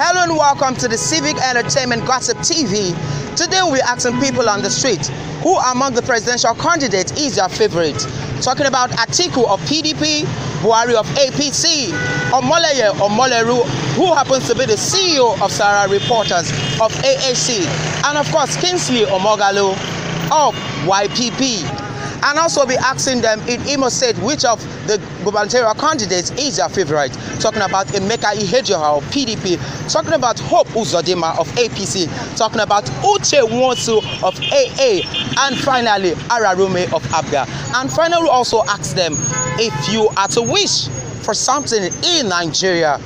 Hello and welcome to the Civic Entertainment Gossip TV. Today we're asking people on the street who among the presidential candidates is your favorite. Talking about ATIKU of PDP, BUHARI of APC, MOGHALU, who happens to be the CEO of SOWORE Reporters of AAC, and of course KINGSLEY or MOGHALU of YPP. And also be asking them in Imo State which of the gubernatorial candidates is their favorite. Talking about Emeka Ihedioha of PDP, talking about Hope Uzodinma of APC, talking about Uche Nwosu of AA, and finally Ararume of ABGA. And finally also ask them, if you are to wish for something in Nigeria,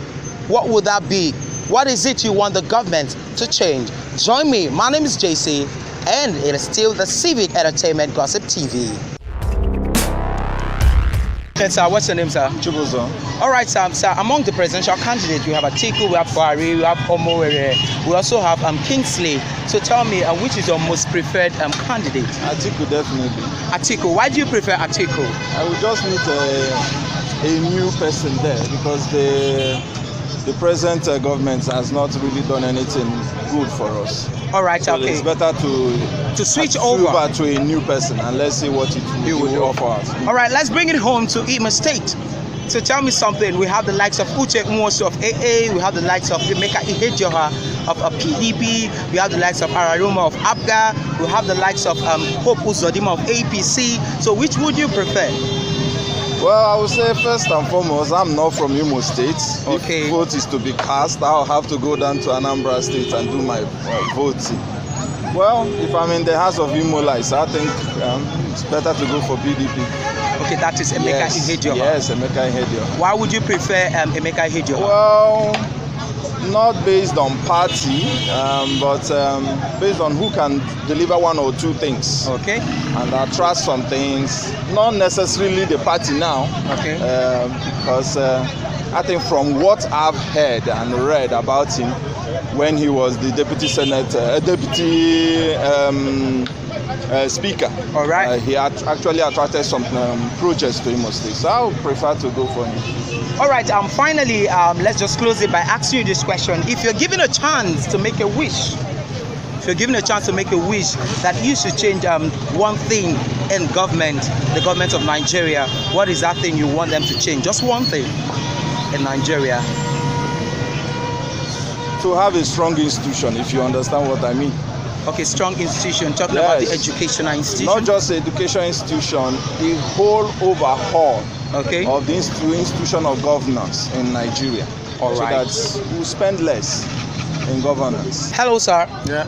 what would that be? What is it you want the government to change? Join me, my name is JC, and it is still the Civic Entertainment Gossip TV. Okay, sir, what's your name, sir? Chibuzo. All right, sir. Among the presidential candidates, we have ATIKU, we have BUHARI, we have SOWORE, we also have KINGSLEY. So tell me, which is your most preferred candidate? ATIKU, definitely. ATIKU. Why do you prefer ATIKU? I would just need a new person there because the present government has not really done anything good for us. All right, so okay. It's better to switch over to a new person and let's see what it will offer us. All right, let's bring it home to Imo State. So tell me something. We have the likes of Uche Nwosu of AA, we have the likes of Emeka Ihedioha of PDP, we have the likes of Ararume of ABGA, we have the likes of Hope Uzodinma of APC. So which would you prefer? Well, I would say first and foremost, I'm not from Imo State. Okay. If vote is to be cast, I'll have to go down to Anambra State and do my voting. Well, if I'm in the house of Imolites, I think it's better to go for PDP. Okay, that is Emeka Ihedioha. Yes, Emeka Ihedioha. Why would you prefer Emeka Ihedioha? Well, not based on party, but based on who can deliver one or two things. Okay. And I trust some things, not necessarily the party now. Okay. Because I think from what I've heard and read about him when he was the deputy speaker. All right. He actually attracted some projects to Imo State, so I would prefer to go for him. All right. Finally, let's just close it by asking you this question: if you're given a chance to make a wish, that you should change one thing in government, the government of Nigeria, what is that thing you want them to change? Just one thing in Nigeria. To have a strong institution, if you understand what I mean. Okay, strong institution, talking about the educational institution. Not just the education institution, the whole overhaul of the institution of governance in Nigeria. All right. So that we spend less in governance. Hello, sir. Yeah.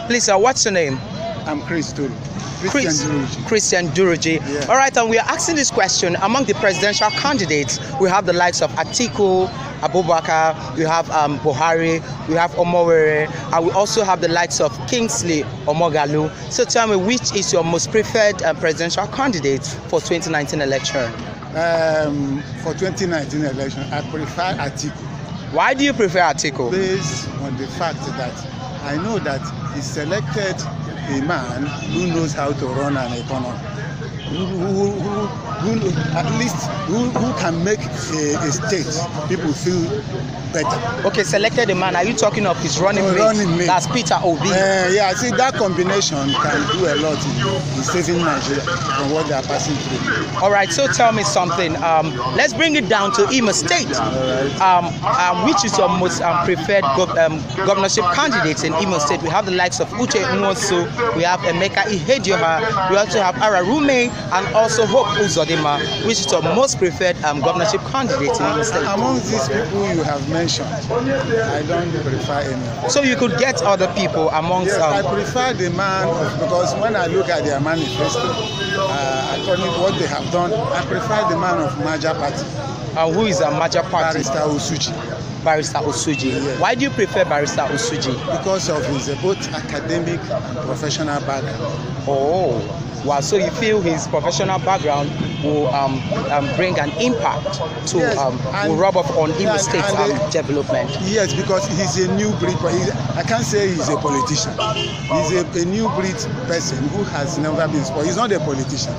Please, sir, what's your name? I'm Christian Duruji. Yeah. All right, and we are asking this question. Among the presidential candidates, we have the likes of ATIKU, Abubakar, we have BUHARI, we have SOWORE, and we also have the likes of KINGSLEY or MOGHALU. So tell me, which is your most preferred presidential candidate for 2019 election? For 2019 election, I prefer ATIKU. Why do you prefer ATIKU? Based on the fact that I know that he selected a man who knows how to run an economy, who can make a state people feel better. Okay, selected a man. Are you talking of his running mate? That's Peter Obi. Yeah, I think that combination can do a lot in saving Nigeria from what they are passing through. All right, so tell me something. Let's bring it down to Imo State. Right. Which is your most preferred governorship candidate in Imo State? We have the likes of Uche Nwosu, we have Emeka Ihedioha, we also have Ararume, and also Hope Uzodinma. Which is your most preferred governorship candidate in Imo State? Among these people you have mentioned, I don't prefer any. So you could get other people amongst. Yes, I prefer the man because when I look at their manifesto, according to what they have done, I prefer the man of Major Party. Who is a Major Party? Barrister Osuji. Barrister Osuji. Yes. Why do you prefer Barrister Osuji? Because of his both academic and professional background. Oh. Wow, so you feel his professional background will bring an impact to will rub off on Imo State development? Yes, because he's a new breed. I can't say he's a politician. He's a new breed person who has never been sport. He's not a politician.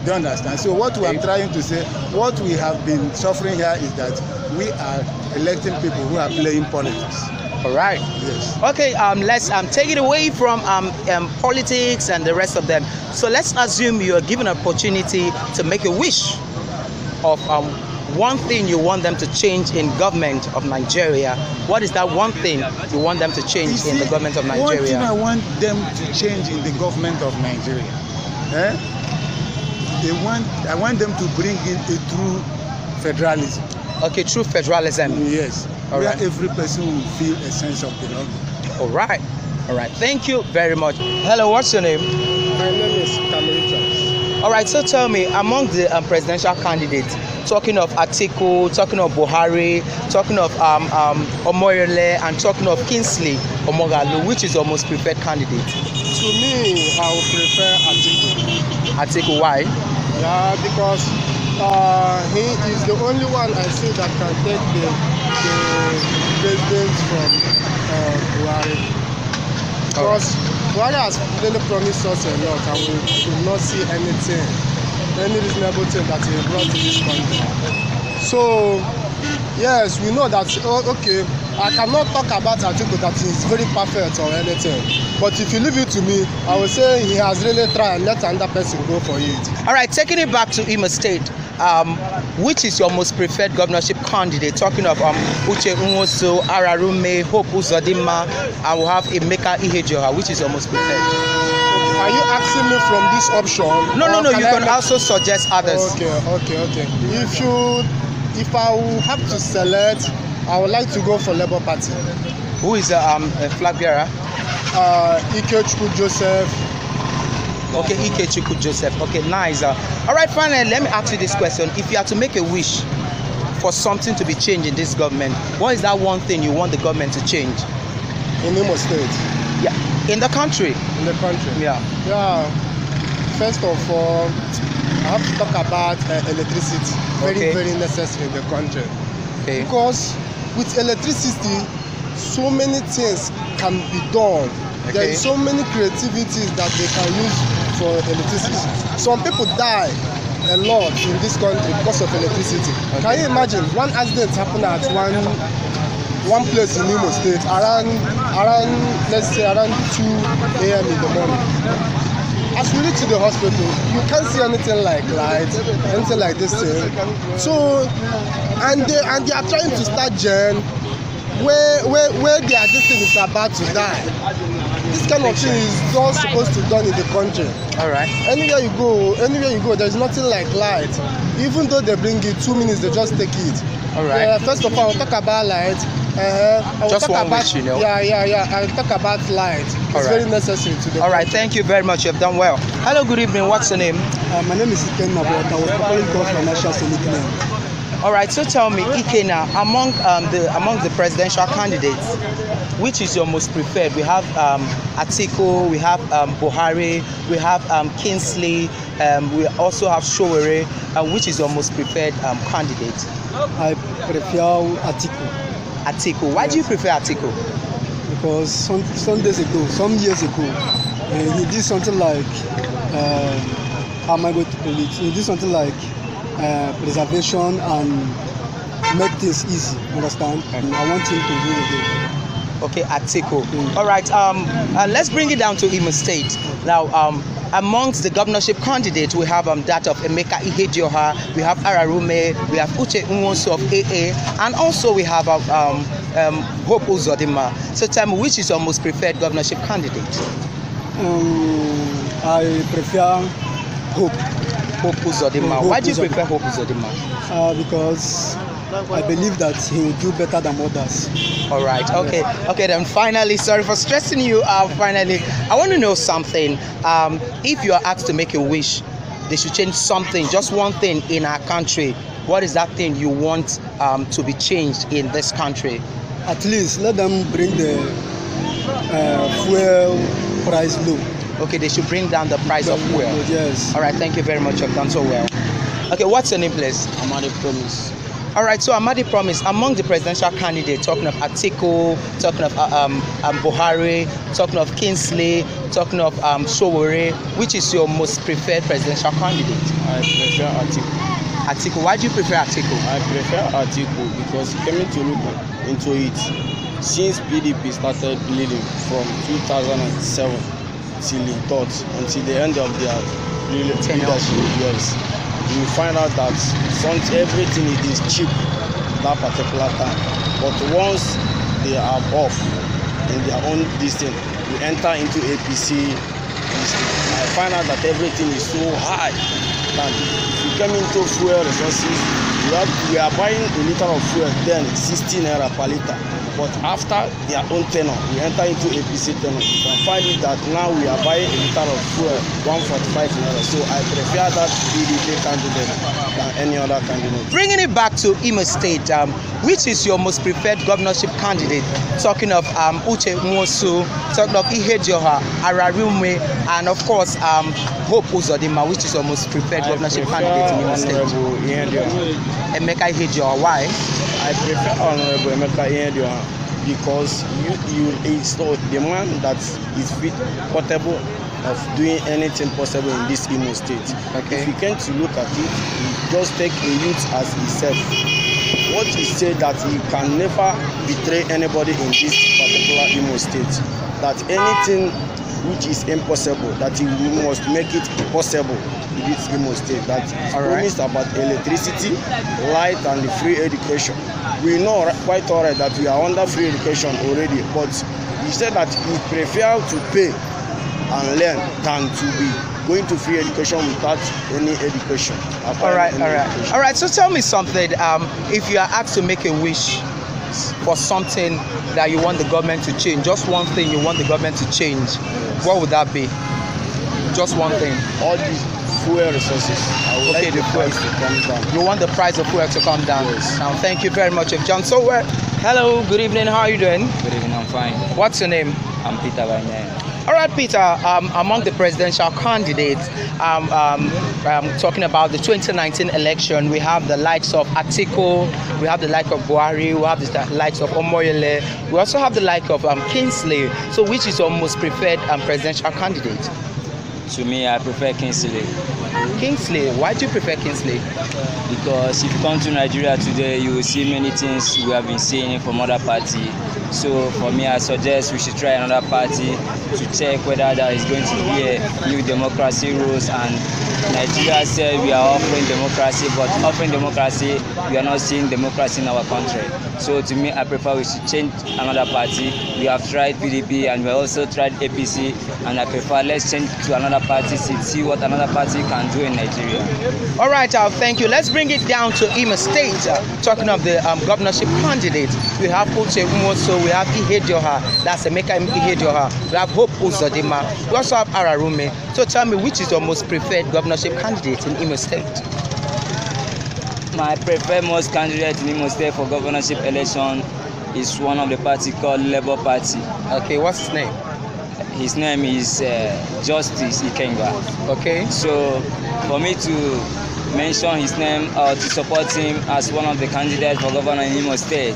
Do you understand? So what we are trying to say, what we have been suffering here is that we are electing people who are playing politics. All right. Yes. Okay, let's take it away from politics and the rest of them. So let's assume you are given an opportunity to make a wish of one thing you want them to change in government of Nigeria. What is that one thing you want them to change in the government of Nigeria? One thing I want them to change in the government of Nigeria. I want them to bring in a true federalism. Okay, true federalism. Yes. All where right. every person will feel a sense of belonging. All right. All right. Thank you very much. Hello, what's your name? My name is Cameron. All right. So tell me, among the presidential candidates, talking of ATIKU, talking of BUHARI, talking of MOGHALU, and talking of KINGSLEY or MOGHALU, which is your most preferred candidate? To me, I would prefer ATIKU. ATIKU, why? Yeah, because he is the only one I see that can take the president from Buhari. Because Buhari has really promised us a lot and we do not see anything, any reasonable thing that he brought to this country. So, yes, we know that, okay, I cannot talk about Atiku that he is very perfect or anything. But if you leave it to me, I will say he has really tried and let another person go for it. All right, taking it back to Imo State, which is your most preferred governorship candidate? Talking of Uche Nwosu, Ararume, Hope Uzodinma, I will have Emeka Ihedioha. Which is your most preferred? Are you asking me from this option? No, you can also suggest others. Okay. If I will have to select, I would like to go for Labour Party. Who is the flag bearer? ATIKU Joseph. Okay, ATIKU Joseph. Okay, nice. All right, finally, let me ask you this question. If you had to make a wish for something to be changed in this government, what is that one thing you want the government to change? In Imo State. Yeah, in the country. In the country. Yeah. First of all, I have to talk about electricity. Very necessary in the country. Okay. Because with electricity, so many things can be done. Okay. There is so many creativities that they can use for electricity. Some people die a lot in this country because of electricity. Okay. Can you imagine one accident happened at one place in Imo State around let's say around 2 a.m. in the morning? As we reach to the hospital, you can't see anything like light, anything like this thing. So, and they are trying to start gen where their destiny is about to die. This kind of thing is not supposed to be done in the country. All right. Anywhere you go, there's nothing like light. Even though they bring it 2 minutes, they just take it. All right. First of all, I'll talk about light. Just one wish, you know. Yeah. I'll talk about light. It's very necessary to the All right, thank you very much. You've done well. Hello, good evening. What's your name? My name is Iken Mabota. I was calling for financial solution. All right, so tell me, Ikena, among the presidential candidates, which is your most preferred? We have ATIKU, we have BUHARI, we have KINGSLEY, we also have SOWORE. Which is your most preferred candidate? I prefer ATIKU. ATIKU. Why do you prefer ATIKU? Because some years ago, he did something like, how am I going to put it? He did something like preservation and make things easy, understand? And I want him to do it again. Okay, ATIKU. All right, let's bring it down to Imo State. Now, amongst the governorship candidates, we have that of Emeka Ihedioha, we have Ararume, we have Uche Nwosu of AA, and also we have Hope Uzodinma. So tell me, which is your most preferred governorship candidate? I prefer Hope. Hope Uzodinma. Why do you prefer Hope Uzodinma? Because I believe that he will do better than others. All right. Okay. Then finally, sorry for stressing you out. Finally, I want to know something. If you are asked to make a wish, they should change something, just one thing in our country. What is that thing you want to be changed in this country? At least let them bring the fuel price low. Okay, they should bring down the price of fuel. Yes. All right. Thank you very much. You've done so well. Okay. What's your name, please? Amadi Promise. All right, so Amadi Promise, among the presidential candidates, talking of ATIKU, talking of BUHARI, talking of KINGSLEY, talking of SOWORE, which is your most preferred presidential candidate? I prefer ATIKU. ATIKU. Why do you prefer ATIKU? I prefer ATIKU because he came to look into it. since PDP started leading from 2007 till it thought until the end of their leadership, yes, you find out that everything is cheap that particular time. But once they are off in their own distance, we enter into APC. I find out that everything is so high that if you come into fuel resources, we are buying a liter of fuel then 16 naira per liter. But after their own tenor, we enter into APC tenor. You can find it that now we are buying a liter of fuel 145 naira. So I prefer that PDP candidate than any other candidate. Bringing it back to Imo State, which is your most preferred governorship candidate? Talking of Uche Nwosu, talking of Ihedioha, Ararume, and of course Hope Uzodinma, which is your most preferred governorship candidate in Imo State? Emeka Ihedioha, why? I prefer Honorable Emeka Ihedioha because it's the man that is capable of doing anything possible in this Imo State. Okay. If you can't look at it, he just take a youth as himself. What he said that he can never betray anybody in this particular Imo State. That anything which is impossible, that he must make it possible in this Imo State. That is promised about electricity, light, and the free education. We know quite alright that we are under free education already, but he said that he prefers to pay and learn than to be going to free education without any education. All right. So tell me something. If you are asked to make a wish for something that you want the government to change, just one thing you want the government to change, what would that be? Just one thing. All these fuel resources. I would like the price to come down. You want the price of fuel to come down? Yes. Now, thank you very much, John. So, hello, good evening. How are you doing? Good evening, I'm fine. What's your name? I'm Peter by name. All right, Peter, among the presidential candidates, talking about the 2019 election, we have the likes of ATIKU, we have the like of BUHARI, we have the likes of MOGHALU, we also have the like of KINGSLEY. So which is your most preferred presidential candidate? To me, I prefer KINGSLEY. KINGSLEY, why do you prefer KINGSLEY? Because if you come to Nigeria today, you will see many things we have been seeing from other parties. So for me, I suggest we should try another party to check whether there is going to be a new democracy rules. And Nigeria said we are offering democracy, but offering democracy, we are not seeing democracy in our country. So to me, I prefer we should change another party. We have tried PDP and we also tried APC, and I prefer let's change to another party to see what another party can do in Nigeria. All right, thank you. Let's bring it down to Imo State. Talking of the governorship candidates, we have Uche Nwosu, we have Ihedioha, that's Emeka Ihedioha, we have Hope Uzodinma, we also have Ararume. So tell me, which is your most preferred governorship candidate in Imo State? My preferred most candidate in Imo State for governorship election is one of the party called Labour Party. Okay, what's his name? His name is Justice Ikenga. Okay. So for me to mention his name or to support him as one of the candidates for governor in Imo State,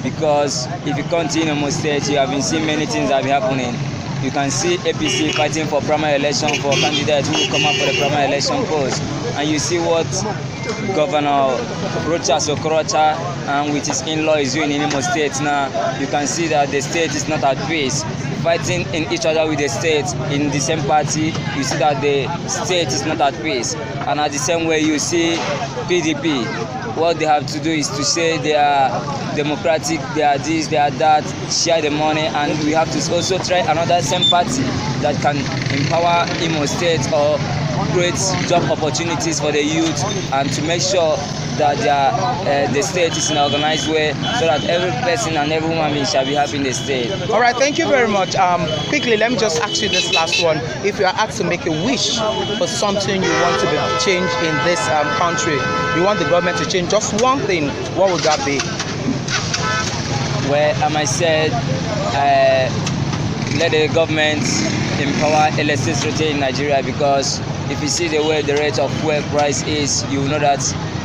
because if you continue in Imo State, you have been seeing many things that have been happening. You can see APC fighting for primary election for candidates who will come up for the primary election post, and you see what Governor Rochas Okorocha and with his in-law is doing in Imo State now. You can see that the state is not at peace, fighting in each other with the state in the same party. You see that the state is not at peace, and at the same way you see PDP. What they have to do is to say they are democratic, they are this, they are that, share the money, and we have to also try another same party that can empower Imo State or create job opportunities for the youth, and to make sure that the state is in an organized way so that every person and every woman being shall be happy in the state. All right, thank you very much. Quickly, let me just ask you this last one. If you are asked to make a wish for something you want to be changed in this country, you want the government to change just one thing, what would that be? Well, I said, let the government empower electricity in Nigeria, because if you see the way the rate of fuel price is, you know that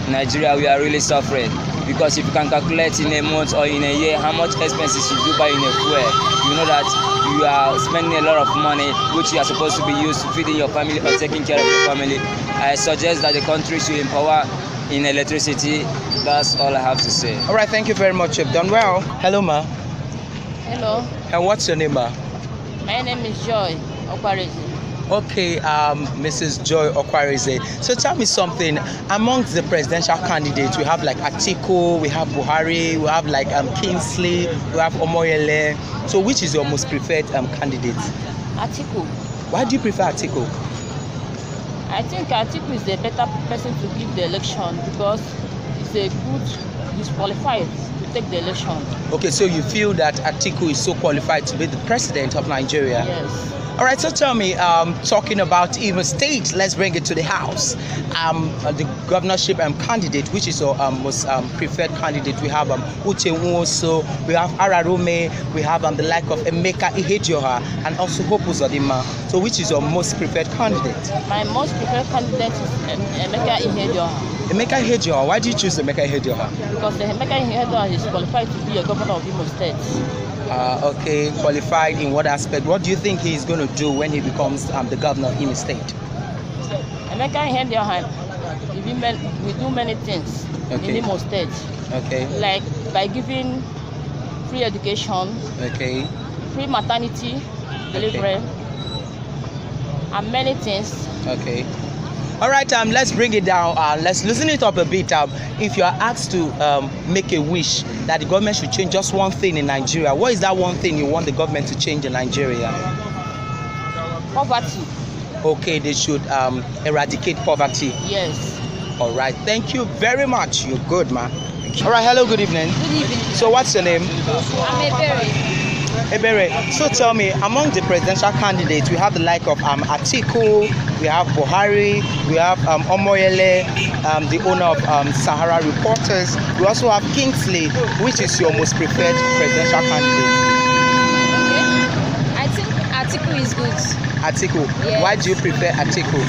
Nigeria, we are really suffering. Because if you can calculate in a month or in a year how much expenses you do buy in a fuel, you know that you are spending a lot of money which you are supposed to be used to feeding your family or taking care of your family. I suggest that the country should empower in electricity. That's all I have to say. All right, thank you very much. You've done well. Hello, ma. Hello. And what's your name, ma? My name is Joy Okwareze. Okay, Mrs. Joy Okwareze. So tell me something. Amongst the presidential candidates, we have like ATIKU, we have BUHARI, we have like KINGSLEY, we have MOGHALU. So which is your most preferred candidate? ATIKU. Why do you prefer ATIKU? I think ATIKU is the better person to give the election because he's qualified to take the election. Okay, so you feel that ATIKU is so qualified to be the president of Nigeria? Yes. All right, so tell me, talking about Imo State, let's bring it to the house. The governorship candidate, which is your most preferred candidate, we have Uche Nwosu, we have Ararume, we have the like of Emeka Ihedioha, and also Hope Uzodinma. So which is your most preferred candidate? My most preferred candidate is Emeka Ihedioha. Emeka Ihedioha, why do you choose Emeka Ihedioha? Because Emeka Ihedioha is qualified to be a governor of Imo State. Okay, qualified in what aspect? What do you think he is going to do when he becomes the governor of Imo State? Emeka Ihedioha will do many things in Imo State. Okay. Like by giving free education, free maternity delivery, and many things. Okay. All right, let's bring it down. Let's loosen it up a bit. If you are asked to make a wish that the government should change just one thing in Nigeria, what is that one thing you want the government to change in Nigeria? Poverty. Okay, they should eradicate poverty. Yes. All right, thank you very much. You're good, man. All right, hello, good evening. Good evening. So what's your name? I'm Ebere. Ebere, so tell me, among the presidential candidates, we have the like of ATIKU, we have BUHARI, we have Omoyele, the owner of Sahara Reporters. We also have KINGSLEY. Which is your most preferred presidential candidate? Okay. I think ATIKU is good. ATIKU? Yes. Why do you prefer ATIKU?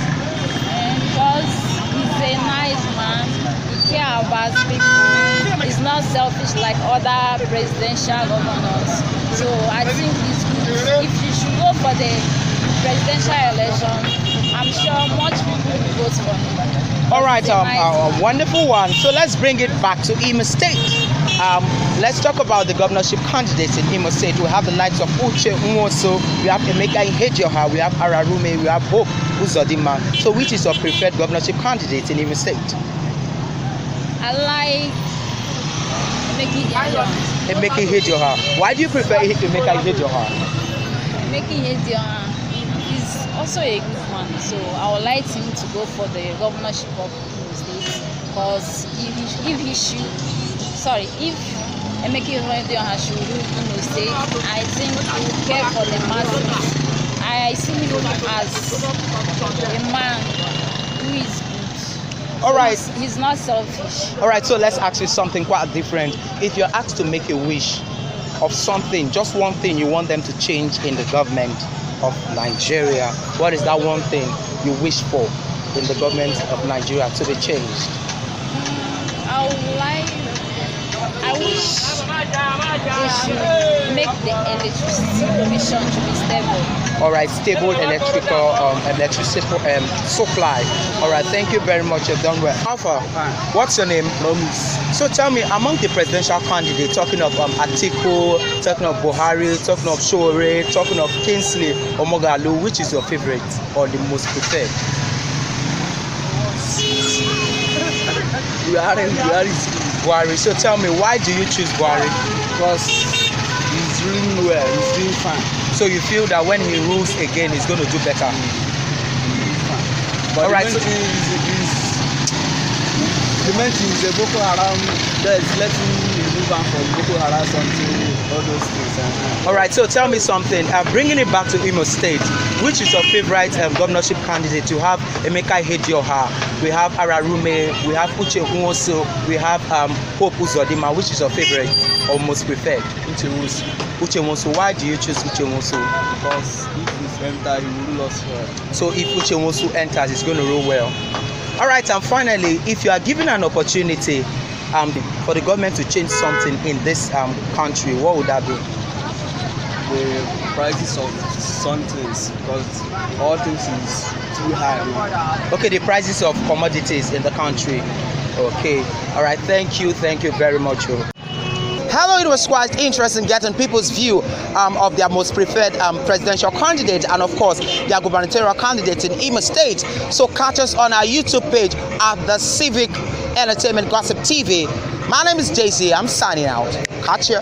Because he's a nice man. He cares about people. He's not selfish like other presidential governors. So I think it's good. If you should go for the presidential election, I'm sure much people will vote for him. All right, a wonderful one. So let's bring it back to Imo State. Let's talk about the governorship candidates in Imo State. We have the likes of Uche Nwosu, we have Emeka Ihedioha, we have Ararume, we have Hope Uzodinma. So which is your preferred governorship candidate in Imo State? I like Emeka Ihedioha. Why do you prefer Emeka Ihedioha? Emeka Ihedioha is also a good one, so I would like him to go for the governorship of Imo State because if Emeka Ihedioha should rule Imo State, I think he will care for the masses. I see him as a man who is good. All right. He's not selfish. All right, so let's ask you something quite different. If you're asked to make a wish of something, just one thing you want them to change in the government of Nigeria, what is that one thing you wish for in the government of Nigeria to be changed? I wish they should make the electricity provision to be stable. All right, stable electricity supply. All right, thank you very much. You've done well. Alpha, what's your name? Promise. So tell me, among the presidential candidates, talking of ATIKU, talking of BUHARI, talking of SOWORE, talking of KINGSLEY or MOGHALU, which is your favorite or the most preferred? BUHARI. So tell me, why do you choose BUHARI? Because he's doing well, he's doing fine. So you feel that when he rules again, he's going to do better? But all right. The main thing is the Boko Haram that is letting remove him from Boko Haram something, all those things. All right, so tell me something. Bringing it back to Imo State, which is your favorite governorship candidate? You have Emeka Ihedioha, we have Ararume, we have Uche Nwosu, we have Hope Uzodinma. Which is your favorite or most preferred? Uche Nwosu. Uche Nwosu. Why do you choose Uche Nwosu? Because if he enters, he will rule us well. So if Uche Nwosu enters, he's going to rule well. All right, and finally, if you are given an opportunity for the government to change something in this country, what would that be? The prices of some things, because all things is too high now. Okay, the prices of commodities in the country. Okay, all right, thank you very much. Hello, it was quite interesting getting people's view of their most preferred presidential candidate and, of course, their gubernatorial candidate in Imo State. So catch us on our YouTube page at the Civic Entertainment Gossip TV. My name is JC. I'm signing out. Catch you.